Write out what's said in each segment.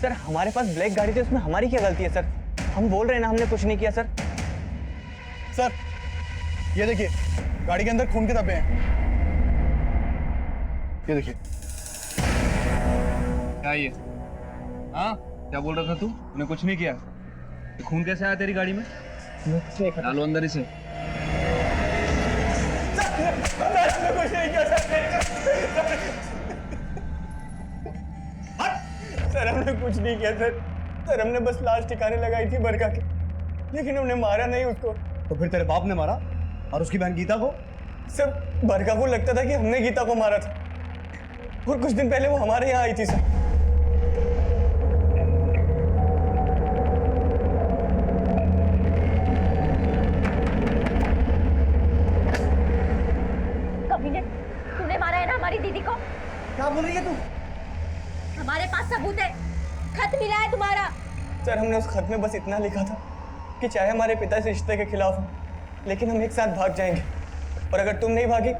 Sir हमारे पास black गाड़ी थी, उसमें हमारी क्या गलती है सर? हम बोल रहे हैं ना हमने कुछ नहीं किया सर। सर ये देखिए, गाड़ी के अंदर खून के धब्बे हैं। ये देखिए। क्या ये? हाँ क्या बोल रहा था तू? तूने कुछ नहीं किया? ये खून कैसे आया तेरी गाड़ी में? मैं कुछ नहीं डालो अंदर इसे। सर हमने कुछ नहीं किया सर। सर हमने बस लाश ठिकाने लगाई थी बरका की, लेकिन हमने मारा नहीं उसको। तो फिर तेरे बाप ने मारा और उसकी बहन गीता को? सर बरका को लगता था कि हमने गीता को मारा था, और कुछ दिन पहले वो हमारे यहाँ आई थी सर। कमीने, तूने मारा है ना हमारी दीदी को? क्या बोल रही है तू? हमारे पास सबूत है, खत मिला है तुम्हारा। सर हमने उस खत में बस इतना लिखा था कि चाहे हमारे पिता इस रिश्ते के खिलाफ हो, लेकिन हम एक साथ भाग जाएंगे, और अगर तुम नहीं भागी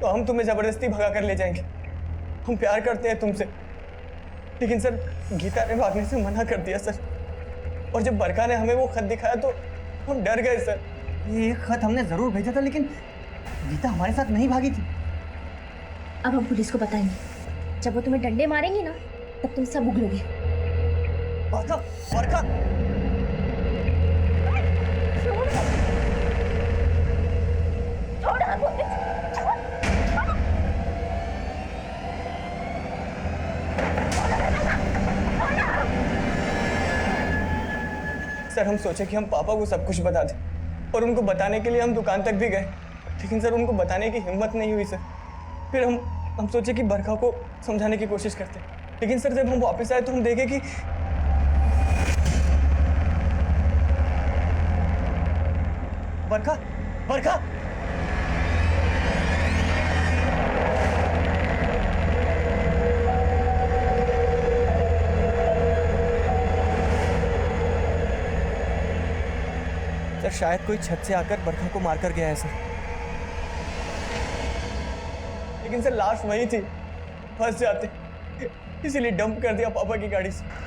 तो हम तुम्हें जबरदस्ती भगा कर ले जाएंगे। हम प्यार करते हैं तुमसे। लेकिन सर गीता ने भागने से मना कर दिया सर, और जब बरका ने हमें वो खत दिखाया तो हम डर गए सर। ये खत हमने जरूर भेजा था, लेकिन गीता हमारे साथ नहीं भागी थी। अब हम पुलिस को बताएंगे, जब वो तुम्हें डंडे मारेंगे ना तब तुम सब उगलोगे। बरका, बरका। सर हम सोचे कि हम पापा को सब कुछ बता दें, और उनको बताने के लिए हम दुकान तक भी गए, लेकिन सर उनको बताने की हिम्मत नहीं हुई सर। फिर हम सोचे कि बरखा को समझाने की कोशिश करते, लेकिन सर जब हम वापस आए तो हम देखे कि बरखा, बरखा। सर शायद कोई छत से आकर बरखा को मारकर गया है सर। लेकिन सर लाश वही थी, फंस जाते, इसीलिए डंप कर दिया पापा की गाड़ी से।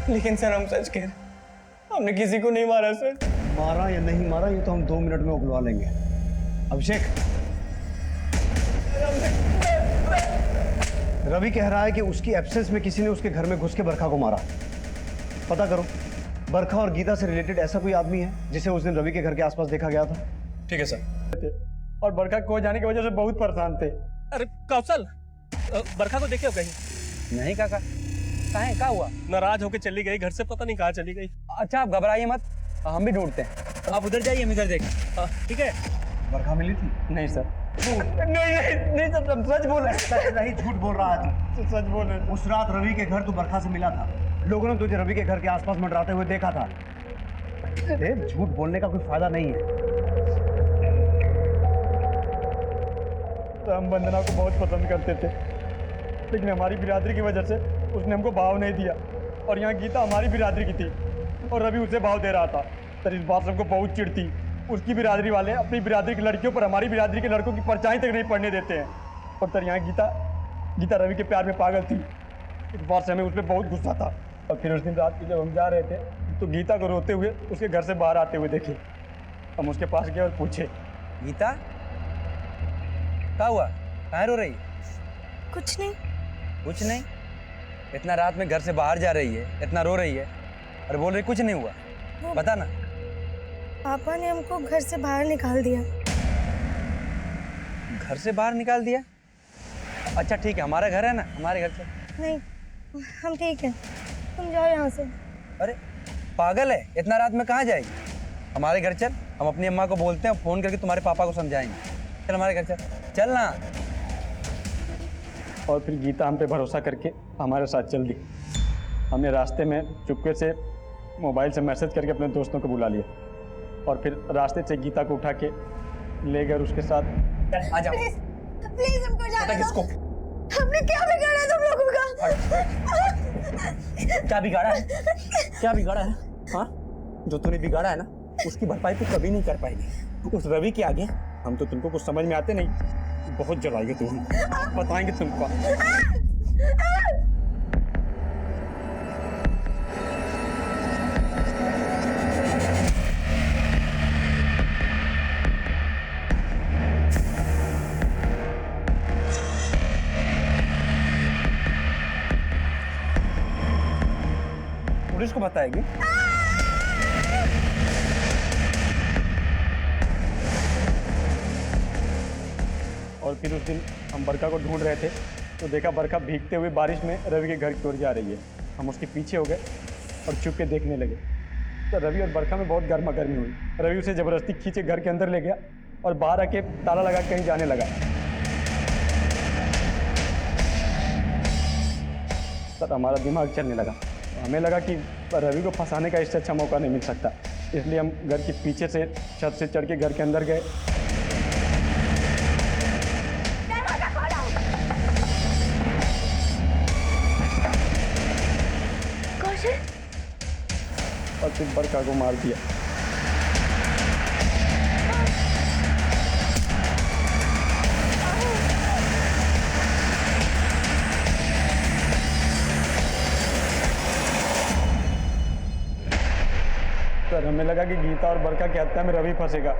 लेकिन सर हम सच कह रहे, हमने किसी को नहीं मारा सर। मारा या नहीं मारा ये तो हम 2 मिनट में उगलवा लेंगे। अभिषेक, रवि कह रहा है कि उसकी एब्सेंस में किसी ने उसके घर में घुस के बरखा को मारा। पता करो, बरखा और गीता से रिलेटेड ऐसा कोई आदमी है जिसे उस दिन रवि के घर के आसपास देखा गया था? ठीक है सर। और बरखा खो जाने की वजह से बहुत परेशान थे। अरे कौशल, बरखा को देखे हो कहीं? नहीं काका, कहाँ क्या हुआ? नाराज होके चली गई, घर से पता नहीं कहाँ चली गई। अच्छा आप घबराइए मत, हम भी ढूंढते हैं। आप उधर जाइए, हम इधर देखें। ठीक है। बरखा मिली थी? नहीं सर। नहीं सर, सब सच बोल रहे सच नहीं, झूठ बोल रहा है तू। सच बोल रहे। उस रात रवि के घर तू बरखा से मिला था, लोगों ने तुझे रवि के घर के आसपास मंडराते हुए देखा था। झूठ बोलने का कोई फायदा नहीं है। तो हम वंदना को बहुत पसंद करते थे, लेकिन हमारी बिरादरी की वजह से उसने हमको भाव नहीं दिया, और यहाँ गीता हमारी बिरादरी की थी और रवि उसे भाव दे रहा था। सर इस बात से हमको बहुत चिढ़ थी। उसकी बिरादरी वाले अपनी बिरादरी की लड़कियों पर हमारी बिरादरी के लड़कों की परछाई तक नहीं पड़ने देते हैं। और सर यहाँ गीता रवि के प्यार में पागल थी। इस बात से हमें उस पर बहुत गुस्सा था। और फिर उस दिन रात को जब हम जा रहे थे तो गीता को रोते हुए उसके घर से बाहर आते हुए देखे। हम उसके पास गए और पूछे, गीता क्या हुआ, कहाँ रो रही है? कुछ नहीं। कुछ नहीं? इतना रात में घर से बाहर जा रही है, इतना रो रही है और बोल रही कुछ नहीं हुआ। बता ना। पापा ने हमको घर से बाहर निकाल दिया। घर से बाहर निकाल दिया? अच्छा ठीक है, हमारा घर है ना, हमारे घर से। नहीं, हम ठीक है, तुम जाओ यहाँ से। अरे पागल है, इतना रात में कहाँ जाएगी? हमारे घर चल, हम अपनी अम्मा को बोलते हैं, फ़ोन करके तुम्हारे पापा को समझाएंगे। चल हमारे घर चल ना। और फिर गीता हम पे भरोसा करके हमारे साथ चल दी। हमने रास्ते में चुपके से मोबाइल से मैसेज करके अपने दोस्तों को बुला लिया, और फिर रास्ते से गीता को उठा के ले गए, उसके साथ आ जाओ। प्लीज हमको जाने पता दो। किसको? हमने क्या बिगाड़ा तुम लोगों का? क्या बिगाड़ा है? क्या बिगाड़ा है? हाँ, जो तूने बिगाड़ा है ना, उसकी भरपाई तू कभी नहीं कर पाएगी। उस रवि के आगे हम तो तुमको कुछ समझ में आते नहीं। बहुत जलाएंगे तुम, बताएंगे तुमको। पुलिस को बताएगी? और फिर उस दिन हम बरखा को ढूंढ रहे थे तो देखा बरखा भीगते हुए बारिश में रवि के घर की ओर जा रही है। हम उसके पीछे हो गए और छुप के देखने लगे तो रवि और बरखा में बहुत गर्मा गर्मी हुई। रवि उसे ज़बरदस्ती खींचे घर के अंदर ले गया और बाहर आके ताला लगा के कहीं जाने लगा। सर हमारा दिमाग चलने लगा। हमें लगा कि रवि को फंसाने का इससे अच्छा मौका नहीं मिल सकता, इसलिए हम घर के पीछे से छत से चढ़ के घर के अंदर गए। और फिर बरखा को मार दिया। सर हमें लगा कि गीता और बरखा की हत्या में रवि फंसेगा।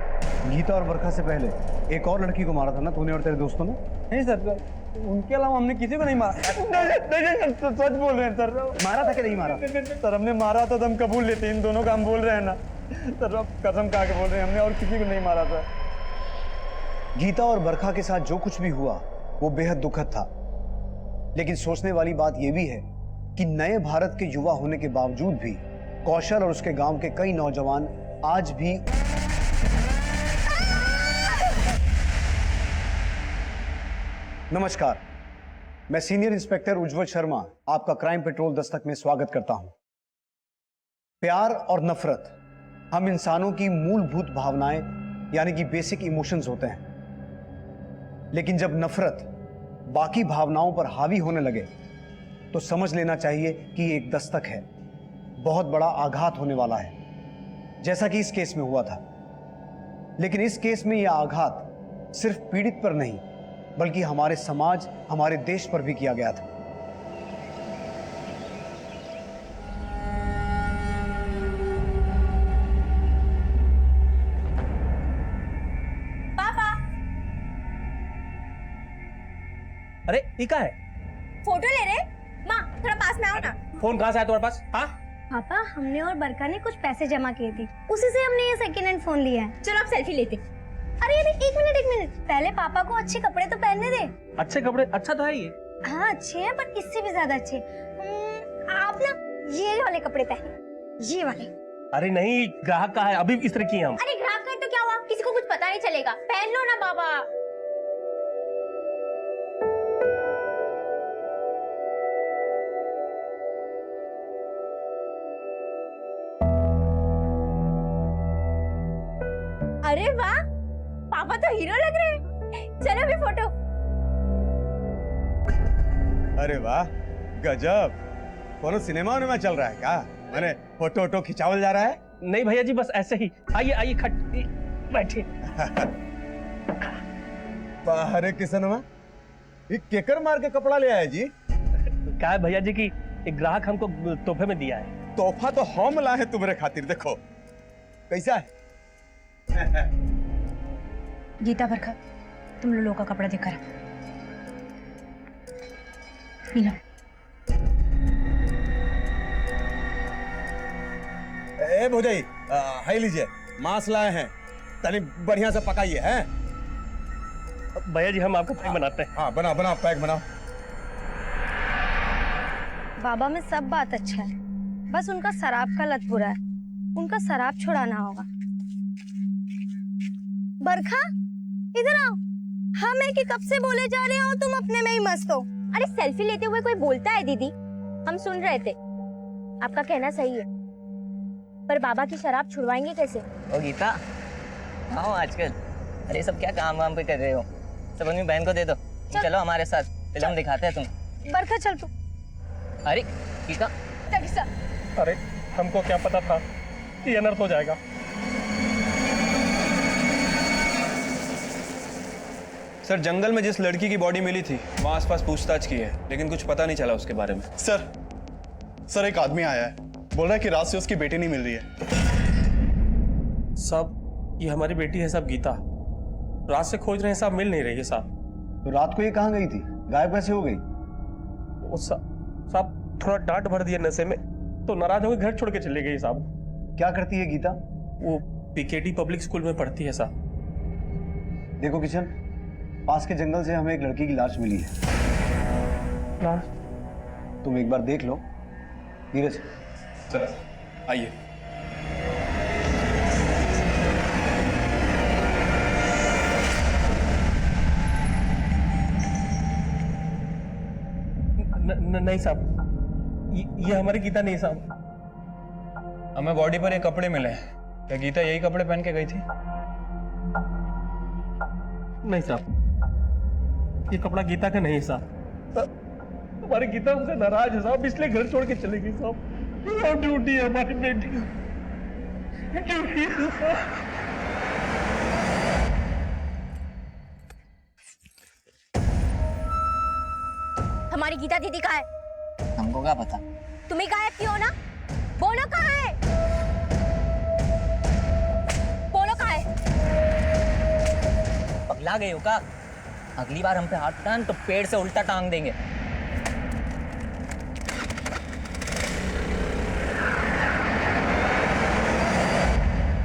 गीता और बरखा से पहले एक और लड़की को मारा था ना तूने और तेरे दोस्तों ने? नहीं सर, उनके अलावा हमने किसी को नहीं मारा। नहीं, सच बोल रहे हैं सर। मारा था कि नहीं मारा? सर हमने मारा था तो हम कबूल लेते, इन दोनों का हम बोल रहे हैं ना सर। अब कसम खा के बोल रहे हैं, हमने और किसी को नहीं मारा था। गीता और बरखा के साथ जो कुछ भी हुआ वो बेहद दुखद था, लेकिन सोचने वाली बात यह भी है कि नए भारत के युवा होने के बावजूद भी कौशल और उसके गांव के कई नौजवान आज भी नमस्कार, मैं सीनियर इंस्पेक्टर उज्जवल शर्मा आपका क्राइम पेट्रोल दस्तक में स्वागत करता हूं। प्यार और नफरत हम इंसानों की मूलभूत भावनाएं यानी कि बेसिक इमोशंस होते हैं, लेकिन जब नफरत बाकी भावनाओं पर हावी होने लगे तो समझ लेना चाहिए कि ये एक दस्तक है, बहुत बड़ा आघात होने वाला है, जैसा कि इस केस में हुआ था। लेकिन इस केस में यह आघात सिर्फ पीड़ित पर नहीं बल्कि हमारे समाज, हमारे देश पर भी किया गया था। पापा अरे ये क्या है? फोटो ले रहे? माँ थोड़ा पास में आओ ना। फोन कहाँ से आया तुम्हारे पास? हाँ, पापा हमने और बरका ने कुछ पैसे जमा किए थे, उसी से हमने ये सेकेंड हैंड फोन लिया है। चलो आप सेल्फी लेते। अरे एक मिनट, पहले पापा को अच्छे कपड़े तो पहनने दे। अच्छे कपड़े? अच्छा तो है ये। हाँ अच्छे हैं पर इससे भी ज्यादा अच्छे। आप ना ये वाले कपड़े पहने, ये वाले। अरे नहीं, ग्राहक का है, अभी इस तरह की हम। अरे ग्राहक का तो क्या हुआ, किसी को कुछ पता नहीं चलेगा, पहन लो ना बाबा। अरे वाह, पापा तो हीरो लग रहे हैं। चलो अभी फोटो। अरे वाह, गजब। कौन सिनेमा में चल रहा है क्या? मैंने फोटो वोटो खिंचावल जा रहा है? नहीं भैया जी, बस ऐसे ही। आइए आइए, खट बैठिए। अरे किसनवा, ये केकर मार के कपड़ा ले आया जी? क्या है भैया जी की एक ग्राहक हमको तोहफे में दिया है। तोहफा तो हम लाए हैं तुम्हारे खातिर, देखो कैसा है। गीता बरखा, तुम लोगों का कपड़ा दिखा रहा। ए भौजाई, हाई लीजिए, मांस लाए हैं, तनी बढ़िया से पकाइए हैं। भैया जी हम आपको पैक बनाते हैं। हाँ बनाओ बनाओ, पैक बनाओ। बाबा में सब बात अच्छा है, बस उनका शराब का लत बुरा है, उनका शराब छुड़ाना होगा। बरखा इधर आओ, हम एक कब से बोले जा रहे हो, तुम अपने में ही मस्त हो। अरे सेल्फी लेते हुए कोई बोलता है दीदी, हम सुन रहे थे। आपका कहना सही है, पर बाबा की शराब छुड़वाएंगे कैसे? ओ गीता, आओ आजकल। अरे सब क्या काम वाम पे कर रहे हो? सब अपनी बहन को दे दो। चलो हमारे साथ, फिल्म दिखाते हैं तुम। बरखा चल तू। अरे गीता, अरे हमको क्या पता था कि अनर्थ हो जाएगा। सर जंगल में जिस लड़की की बॉडी मिली थी वहाँ आसपास पूछताछ की है, लेकिन कुछ पता नहीं चला उसके बारे में। सर एक आदमी आया है, बोल रहा है कि रात से उसकी बेटी नहीं मिल रही है। साहब ये हमारी बेटी है साहब, गीता। रात से खोज रहे हैं साहब, मिल नहीं रही है साहब। तो रात को ये कहाँ गई थी, गायब कैसे हो गई? वो साहब थोड़ा डांट भर दिया नशे में, तो नाराज होकर घर छोड़ के चले गई साहब। क्या करती है गीता? वो पीकेडी पब्लिक स्कूल में पढ़ती है साहब। देखो किशन, पास के जंगल से हमें एक लड़की की लाश मिली है। लाश? तुम एक बार देख लो। नीरज सर आइए। नहीं साहब, ये हमारी गीता नहीं साहब। हमें बॉडी पर ये कपड़े मिले हैं, क्या गीता यही कपड़े पहन के गई थी? नहीं साहब, ये कपड़ा गीता का नहीं है साहब। हमारी गीता हमसे नाराज है साहब, इसलिए घर छोड़ के चली गई साहब। ड्यूटी है हमारी बेटी, ड्यूटी है साहब। हमारी गीता दीदी कहाँ है? हमको क्या पता। तुम ही गायब क्यों हो ना? बोलो कहाँ है? बोलो कहाँ है? पगला गए हो का? अगली बार हम पे हाथ उठान तो पेड़ से उल्टा टांग देंगे।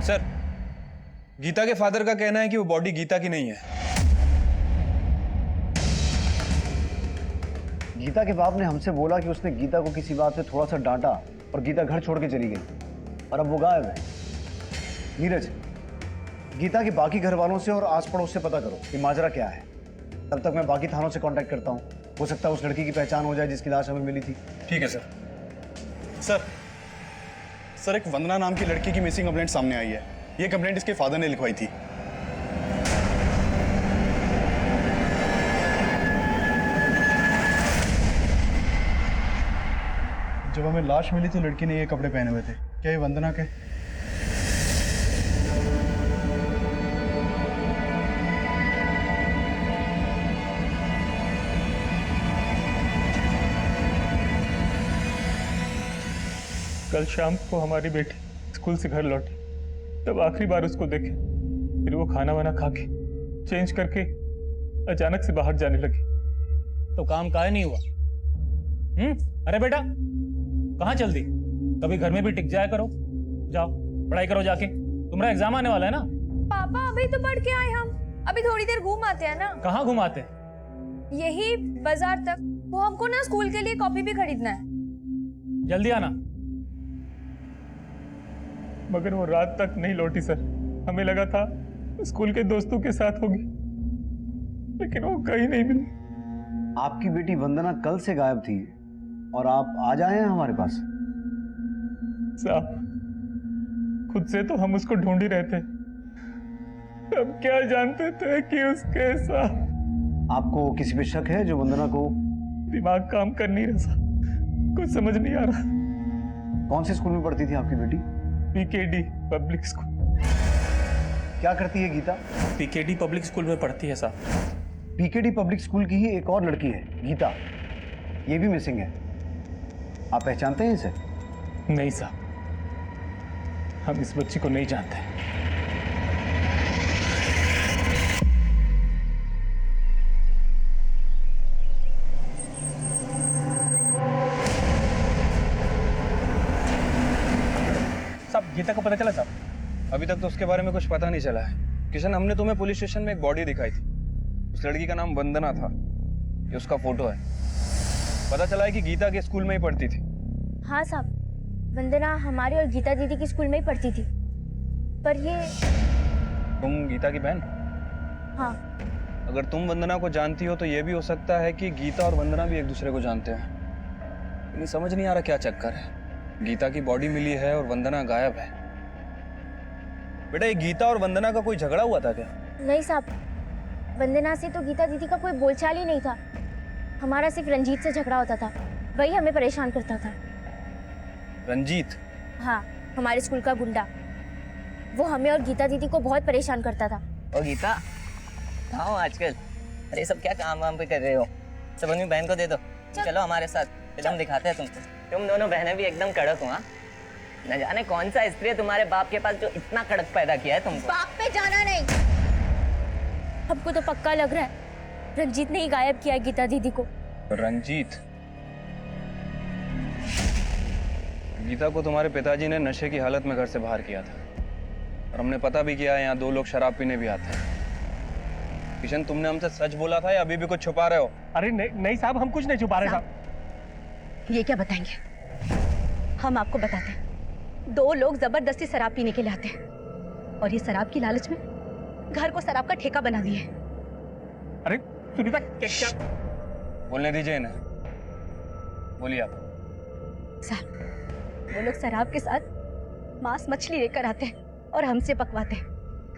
सर गीता के फादर का कहना है कि वो बॉडी गीता की नहीं है। गीता के बाप ने हमसे बोला कि उसने गीता को किसी बात पे थोड़ा सा डांटा और गीता घर छोड़ के चली गई और अब वो गायब है। नीरज, गीता के बाकी घर वालों से और आस पड़ोस से पता करो कि माजरा क्या है। तब तक मैं बाकी थानों से कांटेक्ट करता हूँ, हो सकता है उस लड़की की पहचान हो जाए जिसकी लाश हमें मिली थी। ठीक है सर। सर एक वंदना नाम की लड़की की मिसिंग कंप्लेंट सामने आई है। ये कंप्लेंट इसके फादर ने लिखवाई थी। जब हमें लाश मिली तो लड़की ने ये कपड़े पहने हुए थे। क्या ये वंदना के? कल शाम को हमारी बेटी स्कूल से घर लौटी, तब आखिरी बार उसको देखे। फिर वो खाना वाना खा के चेंज करके अचानक से बाहर जाने लगी। तो काम काहे नहीं हुआ? अरे बेटा कहाँ चल दी? कभी घर में भी टिक जाया करो। जाओ पढ़ाई करो जाके, तुम्हारा एग्जाम आने वाला है ना। पापा अभी तो पढ़ के आए हम, अभी थोड़ी देर घूम आते हैं ना। कहाँ घुमाते? यही बाजार तक। वो हमको ना स्कूल के लिए कॉपी भी खरीदना है। जल्दी आना। मगर वो रात तक नहीं लौटी सर। हमें लगा था स्कूल के दोस्तों के साथ होगी, लेकिन वो कहीं नहीं मिली। आपकी बेटी वंदना कल से गायब थी और आप आज आए हैं हमारे पास। साहब खुद से तो हम उसको ढूंढ ही रहे थे, तब क्या जानते थे कि उसके साथ। आपको किसी पे शक है जो वंदना को? दिमाग काम कर नहीं रहा, कुछ समझ नहीं आ रहा। कौन से स्कूल में पढ़ती थी आपकी बेटी? PKD public school. क्या करती है गीता? पीकेडी पब्लिक स्कूल में पढ़ती है साहब। पीकेडी पब्लिक स्कूल की ही एक और लड़की है गीता, ये भी मिसिंग है। आप पहचानते हैं इसे? नहीं साहब, हम इस बच्ची को नहीं जानते। साहब गीता को पता चला साहब? अभी तक तो उसके बारे में कुछ पता नहीं चला है। किशन, हमने तुम्हें पुलिस स्टेशन में एक बॉडी दिखाई थी। उस लड़की का नाम वंदना था। ये उसका फोटो है। पता चला है कि गीता के स्कूल में ही पढ़ती थी। हाँ साहब, वंदना हमारी और गीता दीदी की स्कूल में ही पढ़ती थी। पर ये तुम गीता की बहन? हाँ। अगर तुम वंदना को जानती हो तो ये भी हो सकता है कि गीता और वंदना भी एक दूसरे को जानते हैं। लेकिन समझ नहीं आ रहा क्या चक्कर है। गीता की बॉडी मिली है और वंदना गायब है। बेटा ये गीता और वंदना का कोई झगड़ा हुआ था क्या? नहीं साहब, वंदना से तो गीता दीदी का कोई बोलचाल ही नहीं था। हमारा सिर्फ रंजीत से झगड़ा होता था, वही हमें परेशान करता था। रंजीत? हाँ, हमारे स्कूल का गुंडा। वो हमें और गीता दीदी को बहुत परेशान करता था। ओ गीता, कहाँ हो आजकल? अरे सब क्या काम वाम पे कर रहे हो? सब अपनी बहन को दे दो, चलो हमारे साथ, फिल्म दिखाते हैं तुमको। तुम दोनों बहनें भी एकदम कड़क हो। हाँ, न जाने कौन सा स्त्री है तुम्हारे बाप के पास जो इतना कड़क पैदा किया है तुमको। बाप पे जाना नहीं। हमको तो पक्का लग रहा है रंजीत ने ही गायब किया है गीता दीदी को। रंजीत? गीता को तुम्हारे पिताजी ने नशे की हालत में घर से बाहर किया था और हमने पता भी किया है यहाँ 2 लोग शराब पीने भी आते हैं। किशन, तुमने हमसे सच बोला था या अभी भी कुछ छुपा रहे हो? अरे नहीं साहब, हम कुछ नहीं छुपा रहे साहब। ये क्या बताएंगे? हम आपको बताते हैं। 2 लोग जबरदस्ती शराब पीने के लिए आते हैं और ये शराब की लालच में घर को शराब का ठेका बना दिए। अरे सुनीता, क्या? बोलने दीजिए इन्हें, बोलिए आप। साहब, वो लोग शराब के साथ मांस मछली लेकर आते हैं और हमसे पकवाते हैं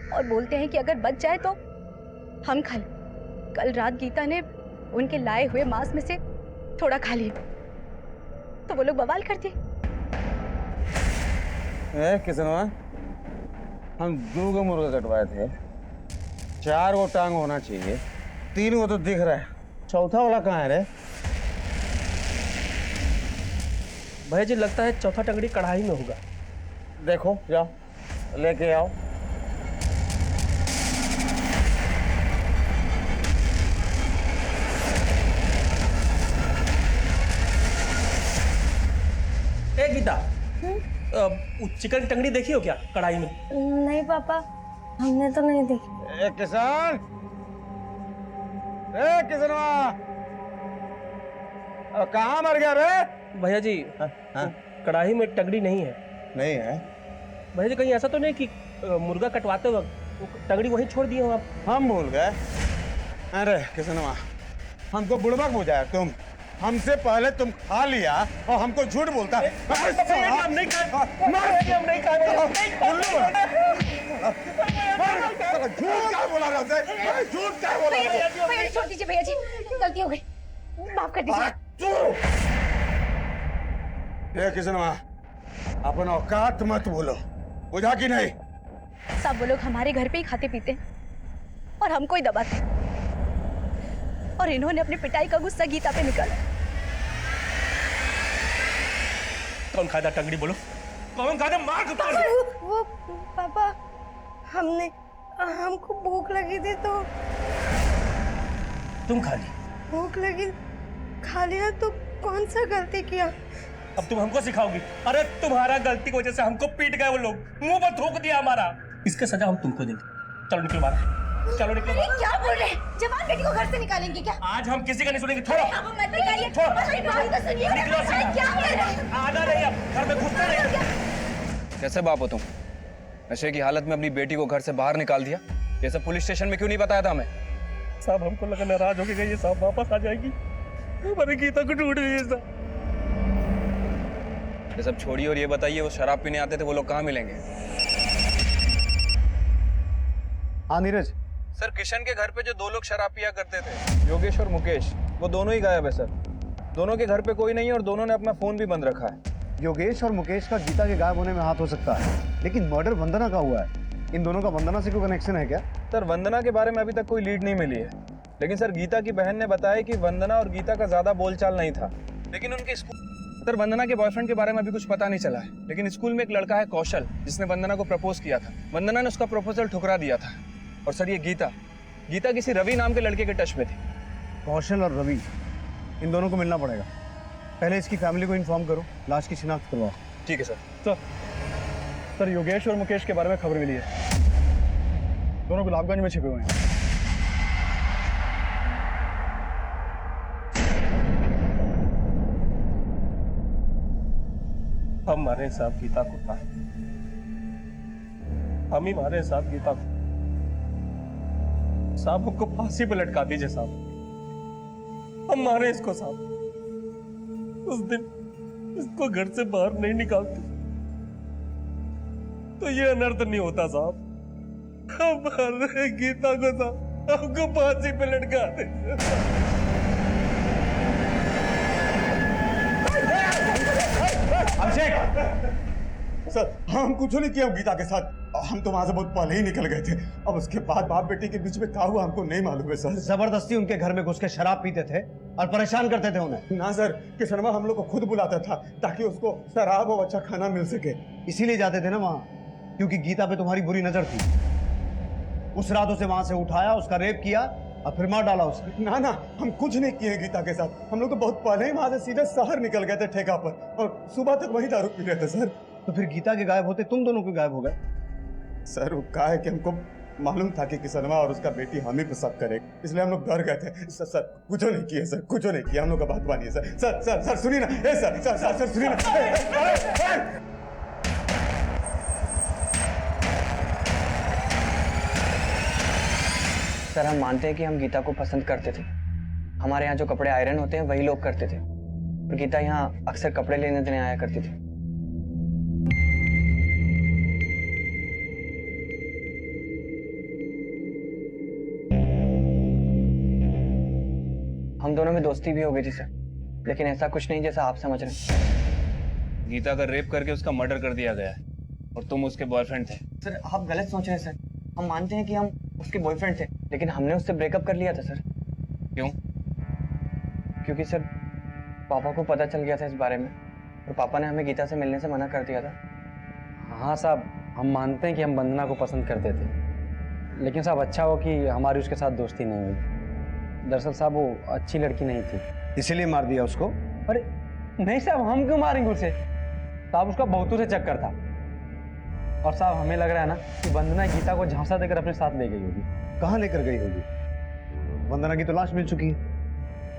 और बोलते हैं कि अगर बच जाए तो हम खा लें। कल रात गीता ने उनके लाए हुए मांस में से थोड़ा खा लिया तो वो लोग बवाल कर दिए। किसनवा, हम 2 को मुर्गा कटवाए थे, 4 को टांग होना चाहिए, 3 को तो दिख रहा है, चौथा वाला कहाँ है रे? भैया जी, लगता है चौथा टंगड़ी कढ़ाई में होगा। देखो, जाओ लेके आओ। ए गीता, चिकन टंगड़ी देखी हो क्या कढ़ाई में? नहीं पापा, हमने तो नहीं देखी। ए किसान, ए किसनवा, कहाँ मर गया रे? भैया जी, कढ़ाई में टंगड़ी नहीं है। नहीं है भैया जी, कहीं ऐसा तो नहीं कि मुर्गा कटवाते वक्त टंगड़ी वहीं छोड़ दिए हो आप? हम भूल गए। अरे किसनवा, हमको बुड़बक बुझाया तुम। हमसे पहले तुम खा लिया और हमको झूठ बोलता है। हम नहीं खाए, हम नहीं खाए। झूठ क्या बोला रहा है? झूठ क्या बोला रहा है? भैया जी, छोड़ दीजिए भैया जी, गलती हो गई, माफ कर दीजिए। ये किसनवा, अपन औकात मत बोलो, बुझा कि नहीं? सब वो लोग हमारे घर पे ही खाते पीते हैं और हमको ही दबाते हैं। और इन्होंने अपनी पिटाई का गुस्सा गीता पे निकाला। कौन खादा टंगड़ी, बोलो कौन खादा? मार के तोड़। वो पापा, हमको भूख लगी थी तो तुम खा ली? भूख लगी, खा लिया तो कौन सा गलती किया? अब तुम हमको सिखाओगी? अरे तुम्हारा गलती की वजह से हमको पीट गए वो लोग, मुंह पर थूक दिया हमारा। इसका सजा हम तुमको देंगे। चलो निकलो बाहर, चलो निकलो बाहर। क्या बोल रहे हैं? जवान बेटी को घर से निकालेंगे क्या? आज हम किसी का नहीं सुनेंगे। छोड़ो, मत निकालिए, छोड़ो। हमारी बात तो सुनिए। निकलो सीधा। क्या बोल रहे हैं? आना नहीं, अब घर में घुसना नहीं। कैसे बाप हो तुम? नशे की हालत में अपनी बेटी को घर से बाहर निकाल दिया। ये सब पुलिस स्टेशन में क्यों नहीं बताया था हमें? साहब, हमको लगा नाराज हो गई ये साहब वापस आ जाएगी, हमारी गीता को ढूंढ रही है साहब। ये सब छोड़िए और ये बताइए, वो शराब पीने आते थे, वो लोग कहाँ मिलेंगे? हाँ नीरज, सर, किशन के घर पे जो 2 लोग शराब पिया करते थे, योगेश और मुकेश, वो दोनों ही गायब है सर। दोनों के घर पे कोई नहीं है और दोनों ने अपना फोन भी बंद रखा है। योगेश और मुकेश का गीता के गायब होने में हाथ हो सकता है, लेकिन मर्डर वंदना का हुआ है। इन दोनों का वंदना से कोई कनेक्शन है क्या? सर, वंदना के बारे में अभी तक कोई लीड नहीं मिली है, लेकिन सर गीता की बहन ने बताया कि वंदना और गीता का ज्यादा बोलचाल नहीं था। लेकिन उनके स्कूल, सर वंदना के बॉयफ्रेंड के बारे में अभी कुछ पता नहीं चला है, लेकिन स्कूल में एक लड़का है कौशल, जिसने वंदना को प्रपोज किया था। वंदना ने उसका प्रपोजल ठुकरा दिया था। और सर ये गीता किसी रवि नाम के लड़के के टच में थी। कौशल और रवि, इन दोनों को मिलना पड़ेगा। पहले इसकी फैमिली को इन्फॉर्म करो, लाश की शिनाख्त करवाओ। ठीक है सर। सर, योगेश और मुकेश के बारे में खबर मिली है, दोनों गुलाबगंज में छिपे हुए हैं। हम मारे साहब गीता को, हम ही मारे साहब गीता को। साहब हमको फांसी पे लटका दीजिए साहब, हम मारे इसको साहब। उस दिन इसको घर से बाहर नहीं निकालते तो ये अनर्थ नहीं होता साहब। हम मार रहे गीता को साहब। हमको फांसी पे लटका दे। अभिषेक, सर हम कुछ नहीं किया गीता के साथ, हम तो वहां से बहुत पहले ही निकल गए थे। अब उसके बाद बाप बेटी के बीच में क्या हुआ हमको नहीं मालूम है सर। जबरदस्ती उनके घर में घुस के शराब पीते थे और परेशान करते थे उन्हें। ना सर, किशनवा हम लोग को खुद बुलाता था ताकि उसको शराब और अच्छा खाना मिल सके। इसीलिए जाते थे ना वहां, क्योंकि गीता पे तुम्हारी बुरी नजर थी। उस रात उसे वहां से उठाया, उसका रेप किया और फिर मार डाला उसे। ना ना, हम कुछ नहीं किए गीता के साथ। हम लोग तो बहुत पहले ही वहां से सीधे शहर निकल गए थे ठेका पर, और सुबह तक वही दारू पी रहे थे सर। तो फिर गीता के गायब होते तुम दोनों क्यों गायब हो गए? सर वो क्या है कि हमको मालूम था कि किशनवा और उसका बेटी हम ही पे शक करे, इसलिए हम लोग डर गए थे। सर कुछ नहीं किए सर, कुछ नहीं किया। हम लोग का बात मानिए सर। सर सर सर सुनिए ना, ए सर सर सर सर सुनिए ना। सर हम मानते हैं कि हम गीता को पसंद करते थे। हमारे यहाँ जो कपड़े आयरन होते हैं वही लोग करते थे, और गीता यहाँ अक्सर कपड़े लेने देने आया करती थी। हम दोनों में दोस्ती भी हो गई थी सर, लेकिन ऐसा कुछ नहीं जैसा आप समझ रहे हैं। गीता का रेप करके उसका मर्डर कर दिया गया है और तुम उसके बॉयफ्रेंड थे। सर आप गलत सोच रहे हैं सर। हम मानते हैं कि हम उसके बॉयफ्रेंड थे, लेकिन हमने उससे ब्रेकअप कर लिया था सर। क्यों? क्योंकि सर पापा को पता चल गया था इस बारे में, और पापा ने हमें गीता से मिलने से मना कर दिया था। हाँ साहब, हम मानते हैं कि हम वंदना को पसंद करते थे, लेकिन साहब अच्छा हो कि हमारी उसके साथ दोस्ती नहीं हुई। दरअसल साहब वो अच्छी लड़की नहीं थी, इसीलिए मार दिया उसको। अरे नहीं साहब, हम क्यों मारेंगे उसे? साहब उसका बहुतों से चक्कर था, और साहब हमें लग रहा है ना कि वंदना गीता को झांसा देकर अपने साथ ले गई होगी। कहाँ लेकर गई होगी? वंदना की तो लाश मिल चुकी है,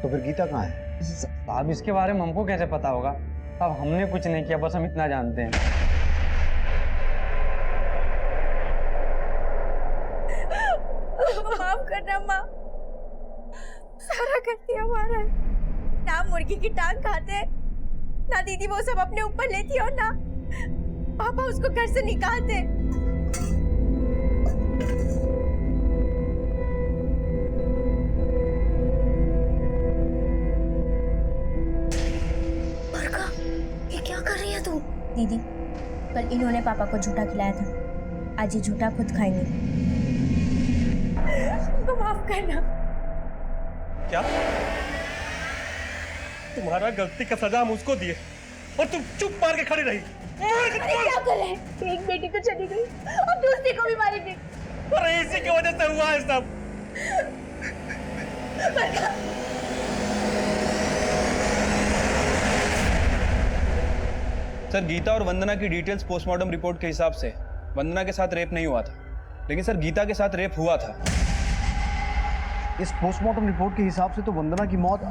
तो फिर गीता कहाँ है? साहब इसके बारे में हमको कैसे पता होगा? साहब हमने कुछ नहीं किया, बस हम इतना जानते हैं। माफ करना माँ, सारा गलती हमारा है। ना मुर्गी की टांग खाते, ना दीदी वो सब अपने ऊपर लेती, और ना पापा उसको घर से निकालते। बरका, ये क्या कर रही है तू? दीदी कल इन्होंने पापा को झूठा खिलाया था, आज ये झूठा खुद खाएंगे। उनको माफ करना। क्या तुम्हारा गलती का सजा हम उसको दिए और तुम चुप मार के खड़ी रही? अरे क्या कर रहे हैं? एक बेटी तो चली गई और दूसरी को भी मारेंगे। अरे इसी की वजह से हुआ है सब। सर गीता और वंदना की डिटेल्स पोस्टमार्टम रिपोर्ट के हिसाब से वंदना के साथ रेप नहीं हुआ था, लेकिन सर गीता के साथ रेप हुआ था। इस पोस्टमार्टम रिपोर्ट के हिसाब से तो वंदना की मौत